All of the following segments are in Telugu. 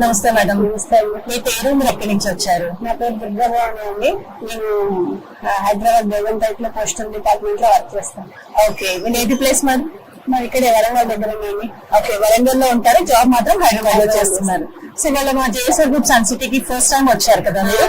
నమస్తే మేడం. నమస్తే. మీ పేరు, మీరు ఎక్కడి నుంచి వచ్చారు? నా పేరు దుర్గాభవాని అండి. నేను హైదరాబాద్ బేగంపేట లో పోస్టల్ డిపార్ట్మెంట్ లో వర్క్ చేస్తాను. ఓకే, మీ నేటి ప్లేస్ మేడం? మరి ఇక్కడ వరంగల్ దగ్గర ఉన్నాయండి. ఓకే, వరంగల్ లో ఉంటారు, జాబ్ మాత్రం హైదరాబాద్ లో చేస్తున్నారు. సో ఇవాళ మా జేఎస్ఆర్ గ్రూప్ సన్ సిటీకి ఫస్ట్ టైం వచ్చారు కదా మీరు?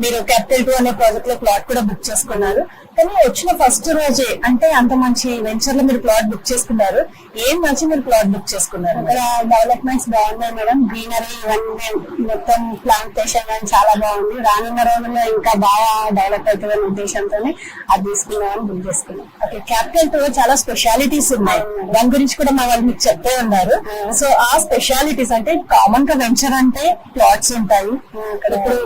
మీరు క్యాపిటల్ 2 అనే ప్రాజెక్ట్ లో ప్లాట్ కూడా బుక్ చేసుకున్నారు. కానీ వచ్చిన ఫస్ట్ రోజే అంటే అంత మంచి వెంచర్ లో మీరు ప్లాట్ బుక్ చేసుకున్నారు. ఏం మంచి మీరు ప్లాట్ బుక్ చేసుకున్నారు? ఇక్కడ డెవలప్మెంట్స్ బాగున్నాయి మేడం. గ్రీనరీ ఇవన్నీ మొత్తం ప్లాంటేషన్ అని చాలా బాగుంది. రానున్న రోజుల్లో ఇంకా బాగా డెవలప్ అవుతుందనే ఉద్దేశంతో అది తీసుకున్నామని బుక్ చేసుకున్నాం. ఓకే, క్యాపిటల్ 2 చాలా స్పెషాలిటీస్ ఉన్నాయి, దాని గురించి కూడా మా వాళ్ళు మీకు చెప్తే ఉన్నారు. సో ఆ స్పెషాలిటీస్ అంటే కామన్ గా వెంచర్ అంటే ప్లాట్స్ ఉంటాయి, ఇప్పుడు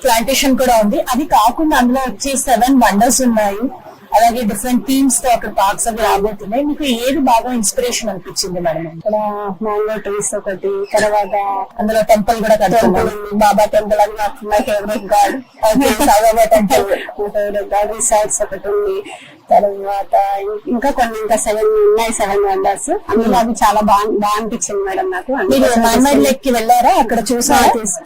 ప్లాంటేషన్ కూడా ఉంది. అది కాకుండా అందులో వచ్చి 7 వండర్స్ ఉన్నాయి, అలాగే డిఫరెంట్ థీమ్స్ తో అక్కడ పార్క్స్ అవి రాబోతున్నాయి. మీకు ఏది బాగా ఇన్స్పిరేషన్ అనిపించింది మేడం? ఇక్కడ మ్యాంగో ట్రీస్ ఒకటి, తర్వాత అందులో టెంపుల్ కూడా కడుతున్నారు, బాబా టెంపుల్ అని my favourite God. Saibaba temple, favourite God resorts ఒకటి ఉంది. తర్వాత ఇంకా కొన్ని 7 ఉన్నాయి, 7 వండర్స్. అందులో అది చాలా బాగా అనిపించింది మేడం నాకు. మీరు మైమర్ లేక్ కి వెళ్ళారా? అక్కడ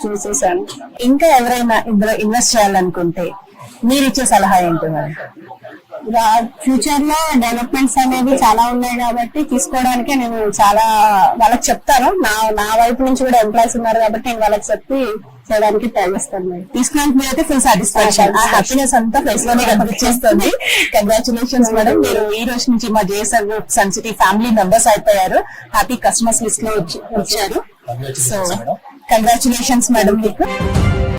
చూసేసాను. ఇంకా ఎవరైనా ఇందులో ఇన్వెస్ట్ చేయాలనుకుంటే మీరు ఇచ్చే సలహా ఏంటి మేడం? ఫ్యూచర్ లో డెవలప్మెంట్స్ అనేవి చాలా ఉన్నాయి కాబట్టి తీసుకోవడానికే నేను చాలా వాళ్ళకి చెప్తాను. నా వైపు నుంచి కూడా ఎంప్లాయీస్ ఉన్నారు కాబట్టి నేను వాళ్ళకి చెప్పి చేయడానికి ట్రై చేస్తాను. తీసుకోవడానికి మీరైతే ఫుల్ సాటిస్ఫాక్షన్, హ్యాపీనెస్ అంతా ఫేస్ లోనే కనిపించేస్తుంది. కంగ్రాచులేషన్స్ మేడం, మీరు ఈ రోజు నుంచి మా JSR Group Sun City family members అయిపోయారు, హ్యాపీ కస్టమర్స్ లిస్ట్ లో వచ్చారు. సో కంగ్రాచులేషన్స్ మేడం మీకు.